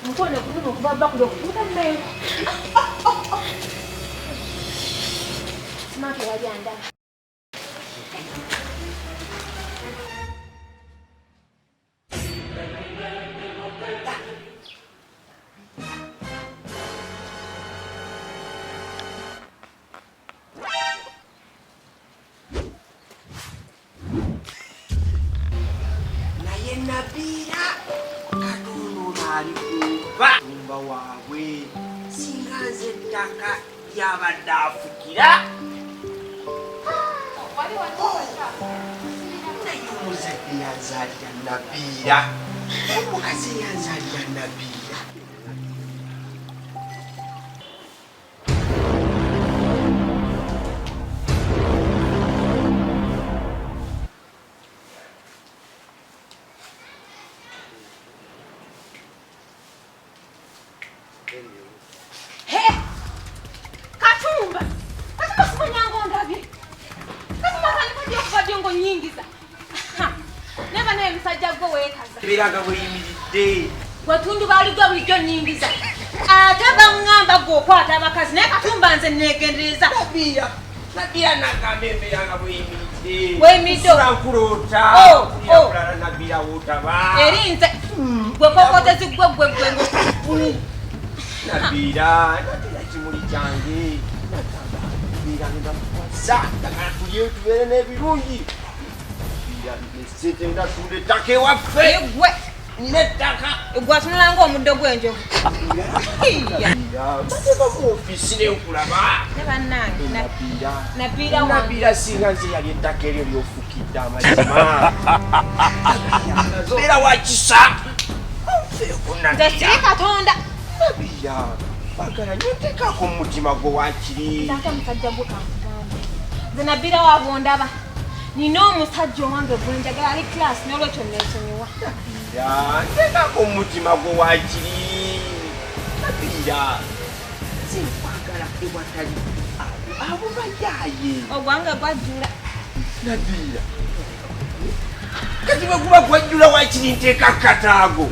Mkono kutoka kwa baba kutoka mbele. Smart wajanda. Nabira katono nalikuba nyumba wawe singaze ettaka lyabadde naye omuzadde yanzalira Nabira omukazi yanzalira Nabira Katumba! Katumba simanyango ndabye. Katumba kali kujja kubajongo nyingi za. Neba naye musajja gwo weekaza. Biraga buyimiridde. Watundu baaliga bulijjo nyingi za. Ate baŋŋamba gwe okwata abakazi naye Katumba nze neegendereza. Nabira nagambe mbiranga buyimiridde. Wemiridde. Nkulota. Kulala Nabira wotaba. Eri nze gwe kokotezi gwe. Nabira kimuli kyange Nabira ndamukwasa ndagala tulye tubeere n'ebirungi Nabira nesente ndatunda ettaka ewaffe Gwe nina ettaka gwatunula ng'omuddo gw'enjovu. bateba mu ofiisi nenkulaba Ne bannange Nabira Nabira singa nze yali ettaka eryo lyofukidde amazima beera wakisa onfeeko nze siri Katonda. Nabira bagala nyotekako mu mutima gwo wakiri Ate musajja gwe kankugambe. Nze Nabira waabo ndaba. Nina omusajja owange gwe njagala ali class n'olwekyo neesonyiwa. Nabira ntekako mu mutima gwo wakiri Nabira nze nkwagala ewatali abo bayaaye Ogwange gwajjula. Nabira kati bwe guba gwajjula wakiri nteeka kataago